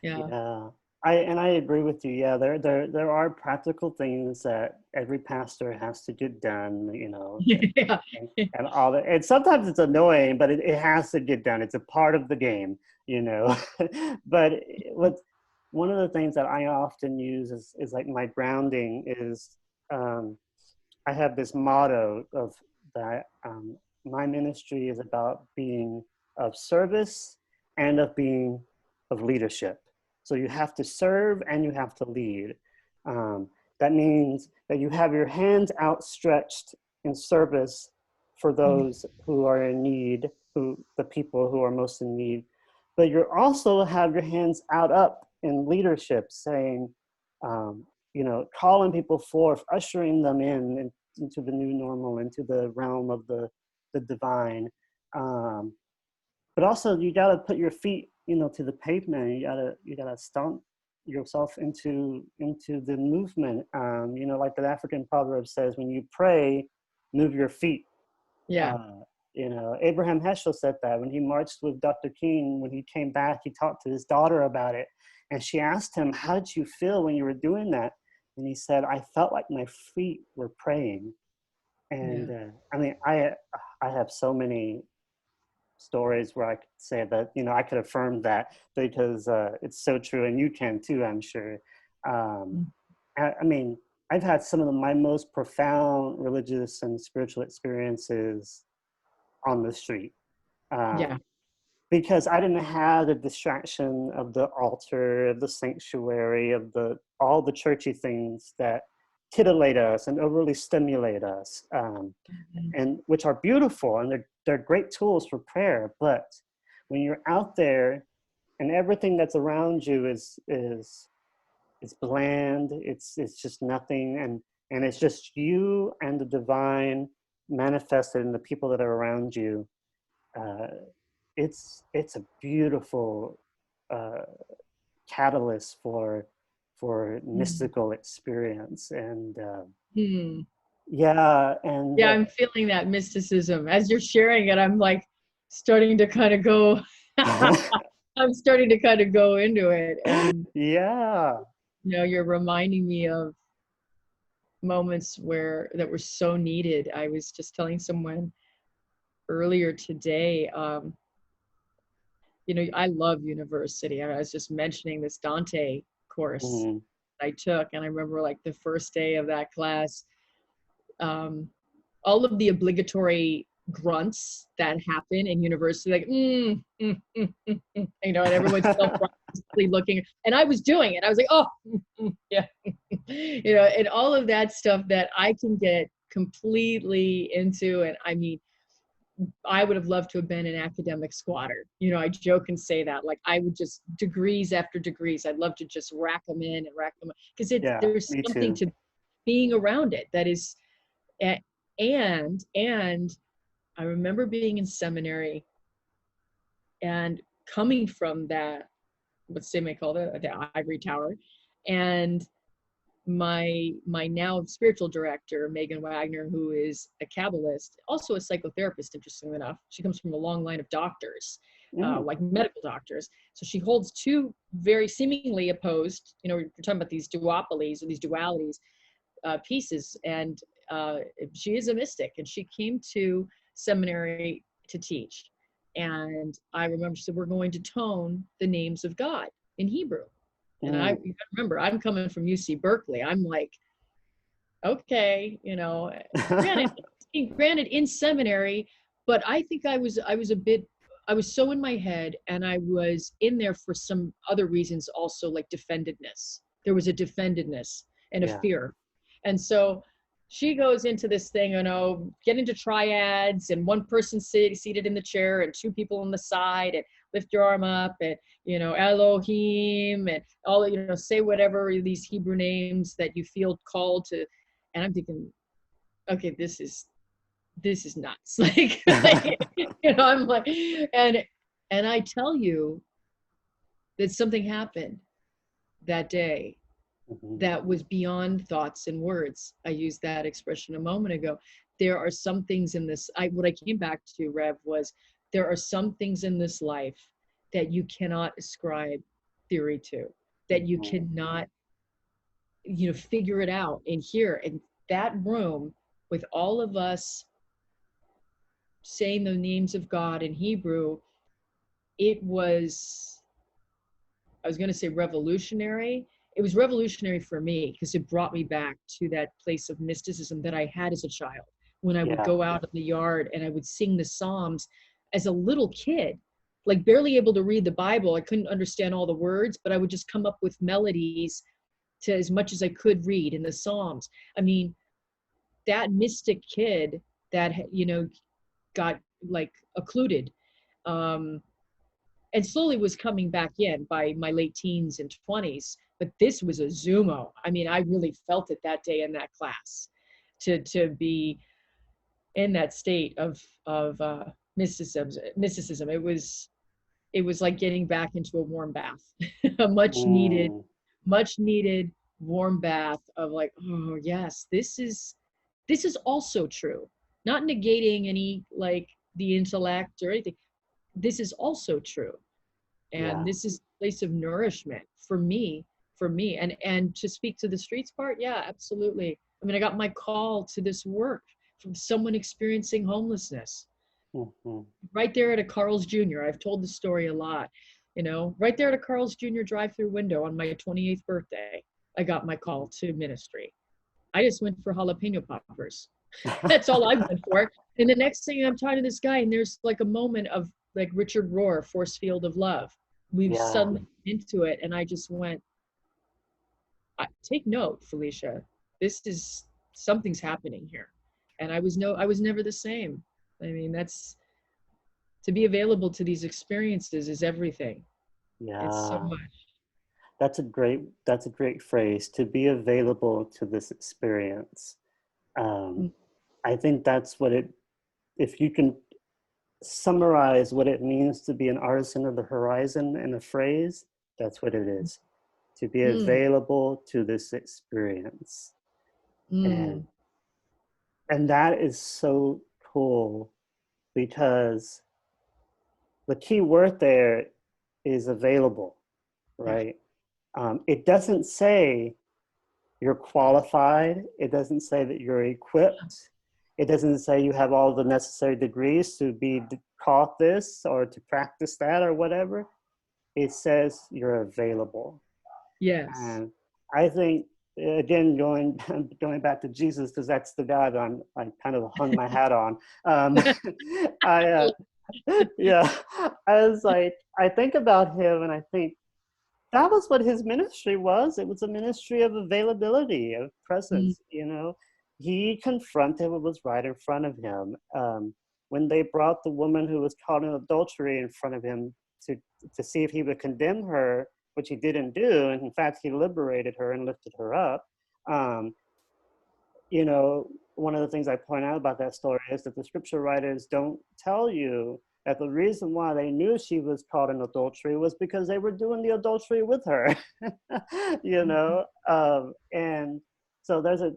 Yeah. Yeah. I agree with you. Yeah, there are practical things that every pastor has to get done, Yeah. and all that. And sometimes it's annoying, but it has to get done. It's a part of the game, you know. But what one of the things that I often use is like my grounding is, I have this motto of that, my ministry is about being of service and of leadership. So you have to serve and you have to lead. That means that you have your hands outstretched in service for those who are in need, the people who are most in need. But you also have your hands out up in leadership, saying, calling people forth, ushering them into the new normal, into the realm of the divine. But also, you got to put your feet, to the pavement. You gotta stomp yourself into the movement. Like the African proverb says, when you pray, move your feet. Yeah. Abraham Heschel said that when he marched with Dr. King. When he came back, he talked to his daughter about it, and she asked him, "How did you feel when you were doing that?" And he said, "I felt like my feet were praying." And Yeah. I mean, I have so many stories where I could say that, I could affirm that, because it's so true, and you can too, I'm sure. I mean, I've had some of my most profound religious and spiritual experiences on the street, Yeah. because I didn't have the distraction of the altar, of the sanctuary, of all the churchy things that titillate us and overly stimulate us, and which are beautiful, and they're great tools for prayer. But when you're out there and everything that's around you is bland, it's just nothing, and it's just you and the divine manifested in the people that are around you. It's a beautiful catalyst for mystical experience, and Hmm. yeah, and Yeah, I'm feeling that mysticism. As you're sharing it, I'm like starting to kind of go, I'm starting to kind of go into it. And, yeah, you're reminding me of moments that were so needed. I was just telling someone earlier today, I love university. I was just mentioning this Dante course Mhm. I took, and I remember like the first day of that class, all of the obligatory grunts that happen in university, like, and everyone's self-righteously looking, and I was doing it. I was like, oh, yeah, and all of that stuff that I can get completely into. And I mean, I would have loved to have been an academic squatter. I joke and say that, like, I would just degrees after degrees. I'd love to just rack them in and rack them up, because Yeah, there's me something too. to being around it that is, and I remember being in seminary and coming from that, what they may call the ivory tower, and my now spiritual director, Megan Wagner, who is a Kabbalist, also a psychotherapist, interestingly enough. She comes from a long line of doctors, Mm. like medical doctors. So she holds two very seemingly opposed, we're talking about these duopolies or these dualities, pieces. And she is a mystic, and she came to seminary to teach. And I remember she said, we're going to tone the names of God in Hebrew. And I Mm. remember, I'm coming from UC Berkeley. I'm like, okay, granted, granted in seminary, but I think I was so in my head, and I was in there for some other reasons also, like defendedness. There was a defendedness and a Yeah. fear. And so she goes into this thing, get into triads, and one person seated in the chair and two people on the side, and lift your arm up, and Elohim, and all, say whatever these Hebrew names that you feel called to. And I'm thinking, okay, this is nuts. I'm like, and I tell you that something happened that day Mhm. that was beyond thoughts and words. I used that expression a moment ago. There are some things in this, what I came back to, Rev, was there are some things in this life that you cannot ascribe theory to, that you Mhm. cannot, figure it out. And here in that room with all of us saying the names of God in Hebrew, it was, I was going to say revolutionary. It was revolutionary for me because it brought me back to that place of mysticism that I had as a child, when I would Yeah. go out in the yard and I would sing the Psalms as a little kid, like barely able to read the Bible. I couldn't understand all the words, but I would just come up with melodies to as much as I could read in the Psalms. I mean, that mystic kid that, got like occluded, um, and slowly was coming back in by my late teens and 20s. But this was a Zumo. I mean, I really felt it that day in that class, to be in that state of mysticism. It was like getting back into a warm bath, a Mm. much needed warm bath of like, oh yes, this is also true. Not negating any, like, the intellect or anything. This is also true. And Yeah. this is a place of nourishment for me. And to speak to the streets part, yeah, absolutely. I mean, I got my call to this work from someone experiencing homelessness Mhm. right there at a Carl's Jr. I've told the story a lot, right there at a Carl's Jr. drive-through window on my 28th birthday. I got my call to ministry. I just went for jalapeno poppers. That's all I went for. And the next thing, I'm talking to this guy, and there's like a moment of like Richard Rohr, Force Field of Love. We've Yeah. suddenly into it, and I just went, take note, Felicia. This is something's happening here. And I was never the same. I mean, that's to be available to these experiences is everything. It's so Yeah. much. That's a great phrase, to be available to this experience. Mm, I think that's what it, if you can summarize what it means to be an artisan of the horizon in a phrase, that's what it is. To be mm, available to this experience. And mm. and that is so cool, because the key word there is available, Yeah. right? It doesn't say you're qualified. It doesn't say that you're equipped. It doesn't say you have all the necessary degrees to be taught this or to practice that or whatever. It says you're available. Yes. And I think, again, going back to Jesus, because that's the guy that I kind of hung my hat on. I yeah, I was like, I think about him and I think that was what his ministry was. It was a ministry of availability, of Mm, presence. He confronted what was right in front of him. When they brought the woman who was caught in adultery in front of him to see if he would condemn her, which he didn't do, and in fact he liberated her and lifted her up. Um, One of the things I point out about that story is that the scripture writers don't tell you that the reason why they knew she was caught in adultery was because they were doing the adultery with her. And so there's a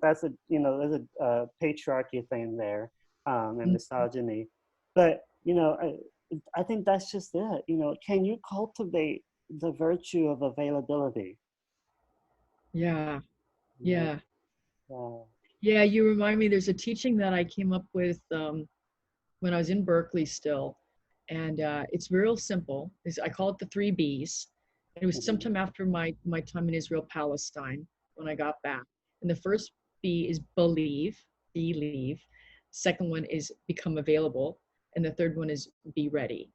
patriarchy thing there, and mm, misogyny. But I think that's just it. Can you cultivate the virtue of availability? yeah. You know, Yeah. uh, Yeah. You remind me, there's a teaching that I came up with when I was in Berkeley still. And it's real simple. I call it the 3 Bs. And it was mhm, sometime after my time in Israel, Palestine, when I got back. And the first B is believe. Second one is become available. And the third one is be ready.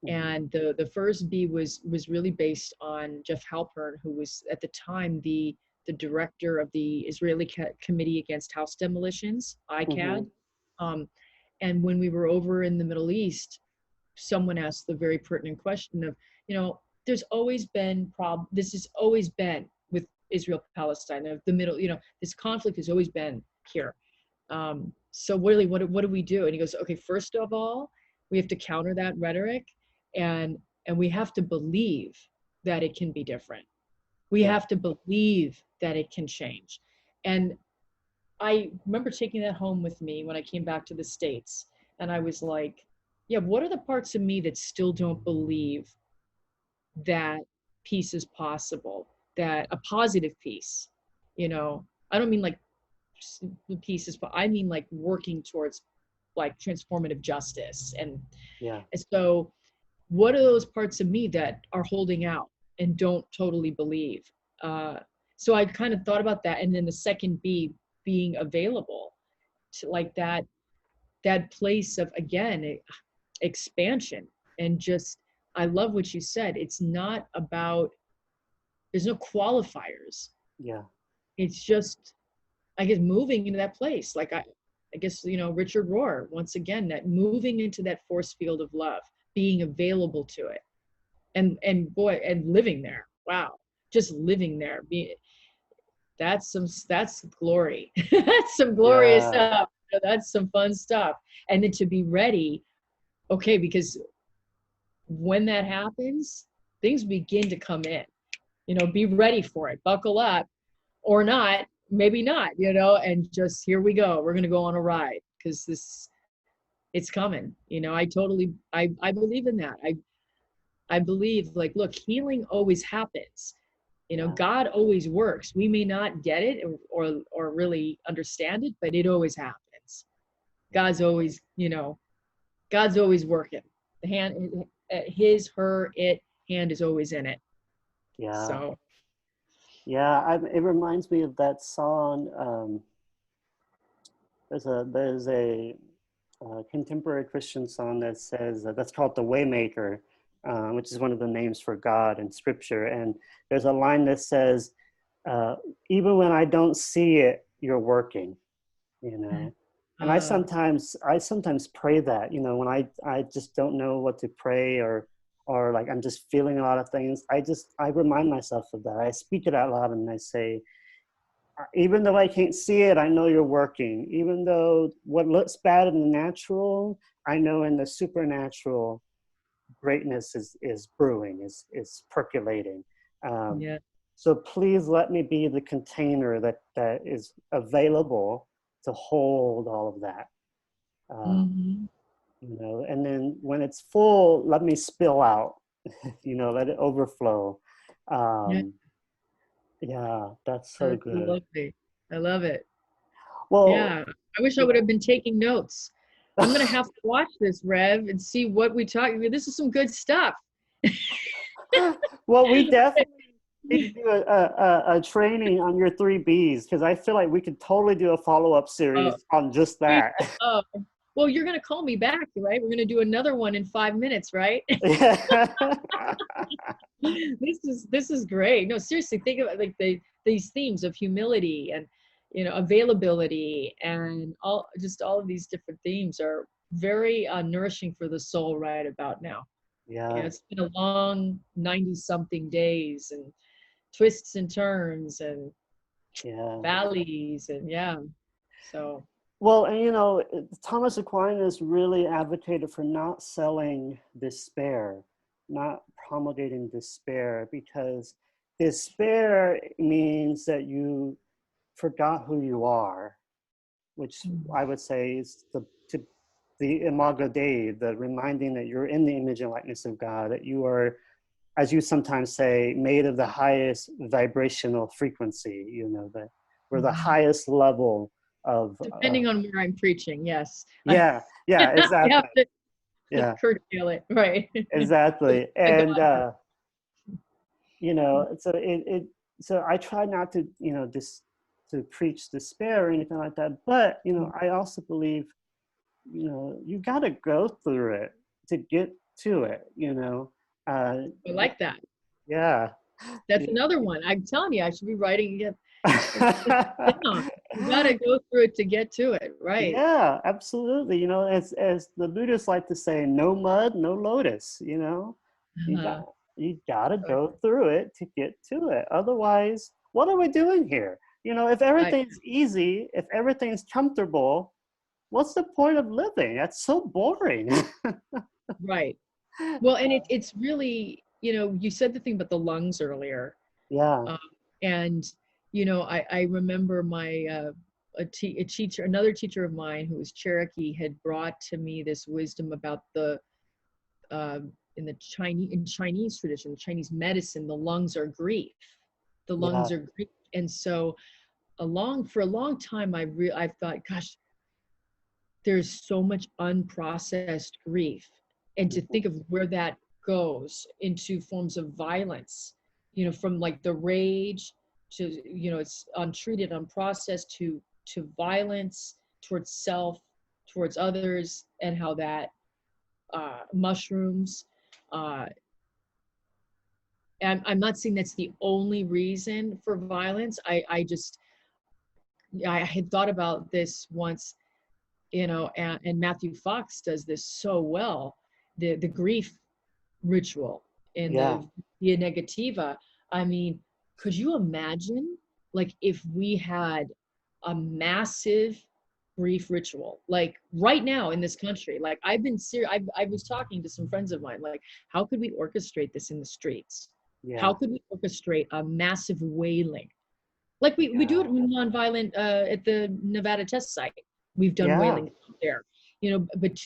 mhm, And the first B was really based on Jeff Halpern, who was at the time the director of the Israeli Committee Against House Demolitions, ICAD. mhm. Um, and when we were over in the Middle East, someone asked the very pertinent question of, there's always been this has always been with Israel Palestine, the middle, this conflict has always been here. So really, what do we do? And he goes, okay, first of all, we have to counter that rhetoric, and we have to believe that it can be different. We Yeah. have to believe that it can change. And I remember taking that home with me when I came back to the States. And I was like, yeah, what are the parts of me that still don't believe that peace is possible, that a positive peace, I don't mean like peace is, I mean like working towards like transformative justice. Yeah. And so what are those parts of me that are holding out and don't totally believe? So I kind of thought about that. And then the second B, being available to like that place of, again, expansion. And just, I love what you said. It's not about, there's no qualifiers. Yeah. It's just, I guess, moving into that place. Like I guess, Richard Rohr, once again, that moving into that force field of love, being available to it, and boy, and living there. Wow, just living there. That's glory. That's some glorious Yeah. stuff. That's some fun stuff. And then to be ready, okay, because when that happens, things begin to come in. Be ready for it. Buckle up, or not, maybe not, and just here we go. We're gonna go on a ride because it's coming. I believe in that. I believe, like, look, healing always happens. Yeah. God always works. We may not get it or really understand it, but it always happens. God's always, God's always working. The hand, his, her, it hand is always in it. Yeah. So Yeah. It reminds me of that song. There's a contemporary Christian song that says that's called "The Waymaker," which is one of the names for God in Scripture. And there's a line that says, uh, "Even when I don't see it, you're working." You know. And uh, I sometimes pray that, when I just don't know what to pray, or like I'm just feeling a lot of things. I remind myself of that. I speak it out loud and I say, even though I can't see it, I know you're working. Even though what looks bad in the natural, I know in the supernatural, greatness is brewing, is percolating. Um, yeah. so please let me be the container that is available to hold all of that. Uh, Hmm. and then when it's full, let me spill out, let it overflow. Yeah. Um, Yeah, that's so That's good. lovely. I love it. Well, Yeah. I wish I would have been taking notes. I'm gonna have to watch this, Rev, and see what we talk. This is some good stuff. well, we definitely need to do a training on your three Bs because I feel like we could totally do a follow-up Oh, series on just yeah. that. Oh, well, you're gonna call me back, right? We're gonna do another one in 5 minutes, right? This is great. No, seriously, think about like these themes of humility and availability and all of these different themes are very nourishing for the soul right about now. Yeah, It's been a long 90 something days and twists and turns and yeah. valleys and yeah. So Well, and Thomas Aquinas really advocated for not selling despair, not promulgating despair, because despair means that you forgot who you are, which I would say is the imago Dei, the reminding that you're in the image and likeness of God, that you are, as you sometimes say, made of the highest vibrational frequency, that we're the highest level of, depending on where I'm preaching, yes. yeah, yeah, I have exactly. to Yeah, curtail it, right? exactly. I go And, on. so I try not to, just to preach despair or anything like that. But, I also believe, you got to go through it to get to it. Uh, I like that. yeah. That's another one. I'm telling you, I should be writing it down. You got to go through it to get to it, right? Yeah, absolutely. As the Buddhists like to say, no mud, no lotus, you got Uh, you got to go through it to get to it. Otherwise, what are we doing here? If right, everything's easy, if everything's comfortable, what's the point of living? That's so boring. right. Well, and it's really, you said the thing about the lungs earlier. Yeah, Um, and, I remember a teacher, another teacher of mine who was Cherokee had brought to me this wisdom about in Chinese tradition, Chinese medicine, the lungs are grief. The yeah, lungs are grief. And so for a long time, I've thought, gosh, there's so much unprocessed grief. And to think of where that goes into forms of violence, from like the rage to, it's untreated, unprocessed to violence towards self, towards others, and how that mushrooms. Uh, and I'm not saying that's the only reason for violence. I had thought about this once, and Matthew Fox does this so well, the grief ritual in yeah, the Via Negativa. I mean, could you imagine like if we had a massive grief ritual like right now in this country? Like I've been serious. I was talking to some friends of mine, like, how could we orchestrate this in the streets? How yeah, could we orchestrate a massive wailing like we do yeah, it with nonviolent at the Nevada test site? We've done yeah, whaling there, but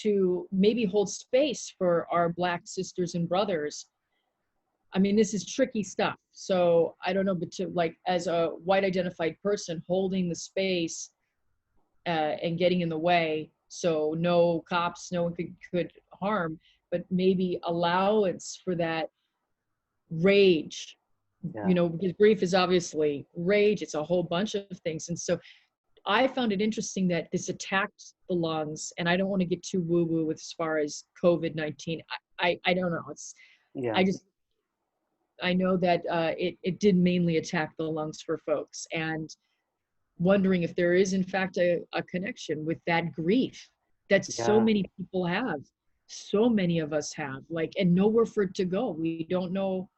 to maybe hold space for our Black sisters and brothers. I mean, this is tricky stuff. So I don't know, but to like as a white identified person holding the space and getting in the way, so no cops, no one could harm, but maybe allowance for that rage, yeah, because grief is obviously rage. It's a whole bunch of things. And so I found it interesting that this attacked the lungs, and I don't want to get too woo-woo as far as COVID-19. I don't know. yeah, I just I know that it did mainly attack the lungs for folks, and wondering if there is in fact a connection with that grief that so yeah, many people have, so many of us have, like, and nowhere for it to go. We don't know,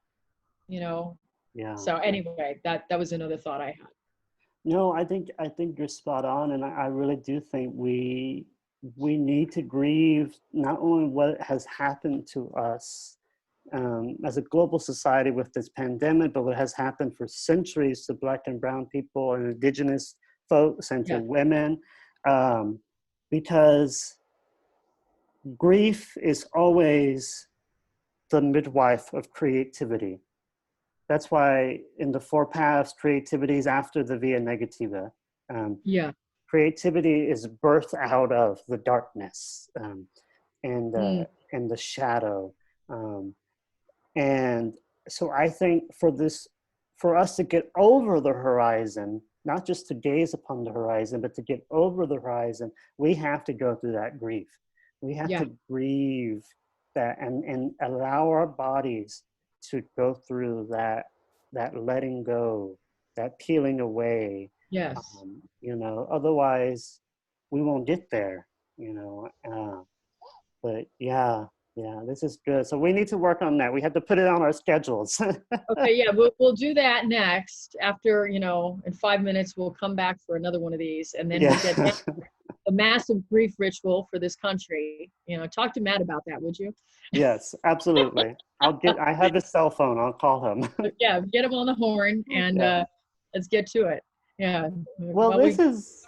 you know. yeah. So anyway, that was another thought I had. No, I think you're spot on, and I really do think we need to grieve not only what has happened to us as a global society with this pandemic, but what has happened for centuries to Black and Brown people and Indigenous folks and to Yeah, women, um, because grief is always the midwife of creativity. that's why in the four paths, creativity is after the via negativa. Yeah. Creativity is birthed out of the darkness, and Mm. and the shadow. And so I think for us to get over the horizon, not just to gaze upon the horizon, but to get over the horizon, we have to go through that grief. We have Yeah. to grieve that and allow our bodies to go through that letting go, that peeling away. Yes. You know, otherwise we won't get there, you know. But yeah, yeah, this is good. So we need to work on that. We have to put it on our schedules. Okay, yeah, we'll do that next. After, you know, in 5 minutes, we'll come back for another one of these, and then we'll get Yeah. a massive grief ritual for this country. You know, talk to Matt about that, would you? Yes, absolutely. I have his cell phone. I'll call him. Yeah, get him on the horn, and Yeah. let's get to it. Yeah. Well, Well, this is,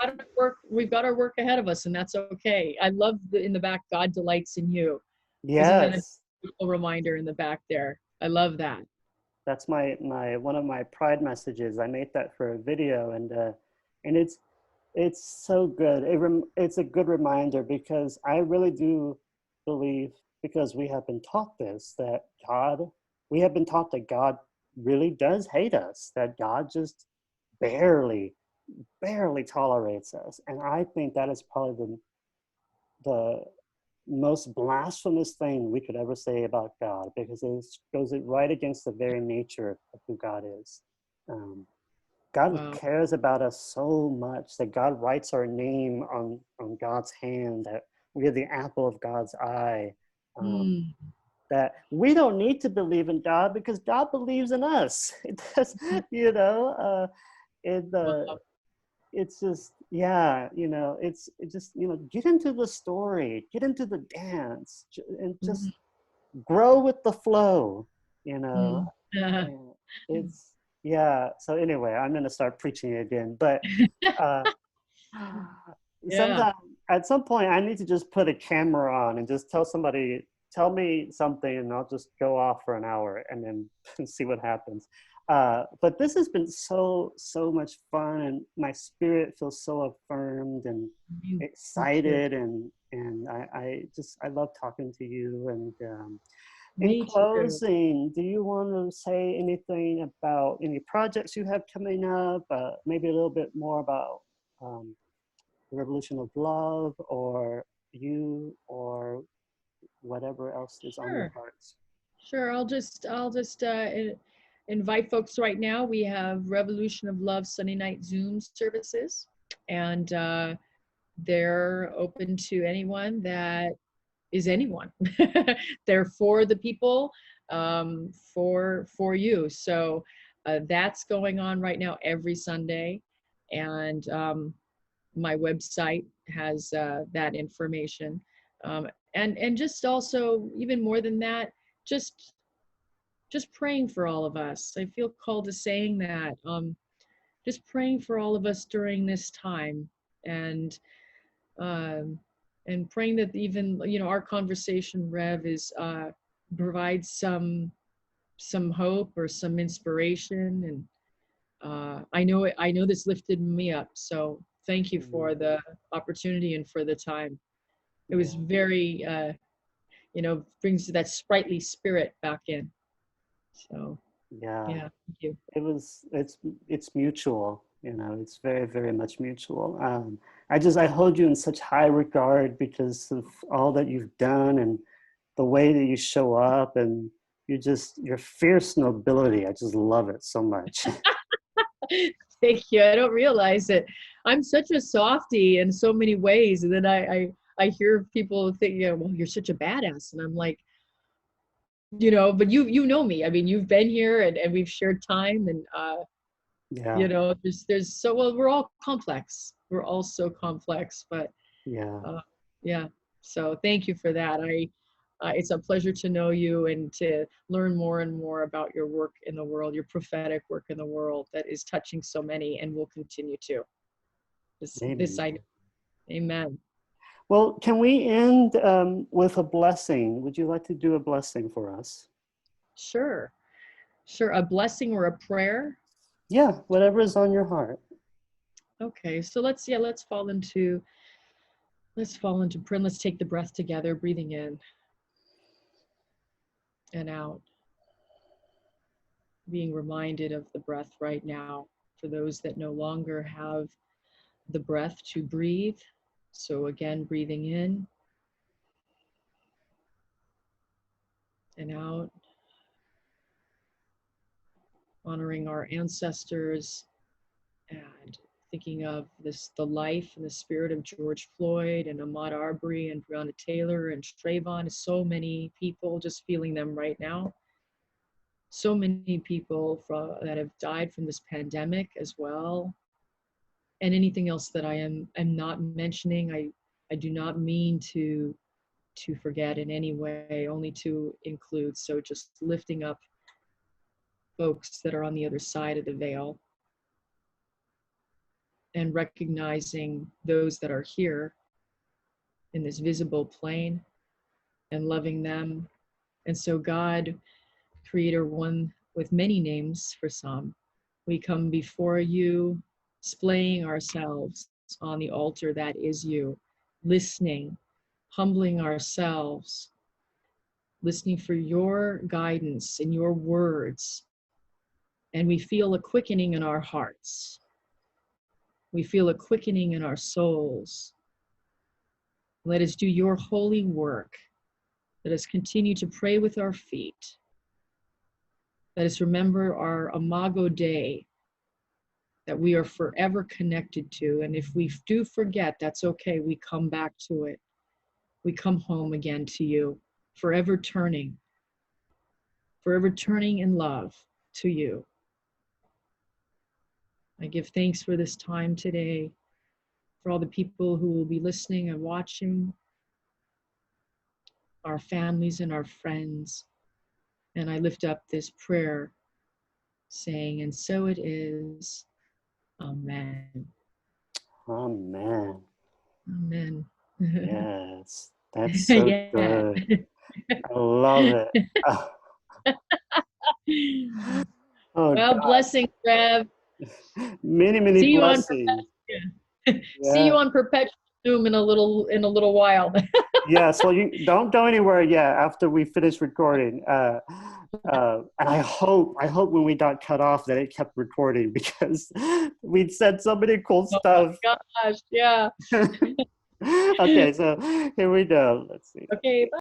we've got our work ahead of us, and that's okay. I love in the back, God delights in you. Isn't that a yes, beautiful reminder in the back there? I love that. that's my one of my pride messages. I made that for a video, and it's so good. It's a good reminder because I really do believe, because we have been taught this, that we have been taught that God really does hate us, that God just barely, barely tolerates us. And I think that is probably the most blasphemous thing we could ever say about God, because it goes right against the very nature of who God is. God Wow. cares about us so much that God writes our name on God's hand, that we are the apple of God's eye, Mm. that we don't need to believe in God because God believes in us. It does, you know, Wow. it's just, yeah, you know, it just, you know, get into the story, get into the dance, and just Mm. grow with the flow, you know. Mm. And it's, yeah. So anyway, I'm going to start preaching again, but uh, Yeah. sometime at some point I need to just put a camera on and just tell me something, and I'll just go off for an hour and then see what happens. But this has been so much fun, and my spirit feels so affirmed and Me too. excited, and I love talking to you. And in Me too. closing, do you want to say anything about any projects you have coming up? Maybe a little bit more about um, the Revolution of Love, or you, or whatever else is on your Sure. hearts. Sure. I'll just invite folks right now. We have Revolution of Love Sunday night Zoom services, and they're open to anyone that is anyone. They're for the people, for you. So that's going on right now every Sunday, and my website has that information. And just also, even more than that, just just praying for all of us. I feel called to saying that. Just praying for all of us during this time, and um, and praying that even, you know, our conversation, Rev, is provides some hope or some inspiration. And I know this lifted me up. So thank you for Mm, the opportunity and for the time. It was yeah, very, you know, brings that sprightly spirit back in. So yeah. yeah, thank you. It's mutual. You know, it's very, very much mutual. I hold you in such high regard because of all that you've done and the way that you show up, and your fierce nobility. I just love it so much. Thank you. I don't realize it. I'm such a softie in so many ways, and then I hear people think, you know, well, you're such a badass, and I'm like, you know, but you know me. I mean, you've been here, and we've shared time, and Yeah, you know, there's so, well, we're all complex. We're all so complex, but yeah. uh, yeah. So thank you for that. It's a pleasure to know you and to learn more and more about your work in the world, your prophetic work in the world that is touching so many and will continue to. This I know. Amen. Amen. Well, can we end with a blessing? Would you like to do a blessing for us? Sure. Sure. A blessing or a prayer? Yeah, whatever is on your heart. Okay. So let's fall into prayer. Let's take the breath together, breathing in and out, being reminded of the breath right now for those that no longer have the breath to breathe. So again, breathing in and out, honoring our ancestors and thinking of the life and the spirit of George Floyd and Ahmaud Arbery and Breonna Taylor and Trayvon. So many people, just feeling them right now. So many people that have died from this pandemic as well. And anything else that I am not mentioning, I do not mean to forget in any way, only to include. So just lifting up folks that are on the other side of the veil and recognizing those that are here in this visible plane and loving them. And so God, Creator, one with many names for some, we come before you, displaying ourselves on the altar that is you, listening, humbling ourselves, listening for your guidance and your words. And we feel a quickening in our hearts. We feel a quickening in our souls. Let us do your holy work. Let us continue to pray with our feet. Let us remember our Imago Dei that we are forever connected to. And if we do forget, that's okay. We come back to it. We come home again to you, forever turning in love to you. I give thanks for this time today, for all the people who will be listening and watching, our families and our friends. And I lift up this prayer saying, and so it is. Amen. Amen. Amen. Yes, that's so Yeah. good. I love it. Oh, oh Well, God. blessings, Rev. Many, many See you on blessings. see you Yeah. on perpetual Zoom in a little while. Yeah, so you don't go anywhere yet after we finish recording. And I hope when we got cut off that it kept recording because we'd said so many cool Oh my stuff. gosh, yeah. Okay, so here we go. Let's see. Okay, bye.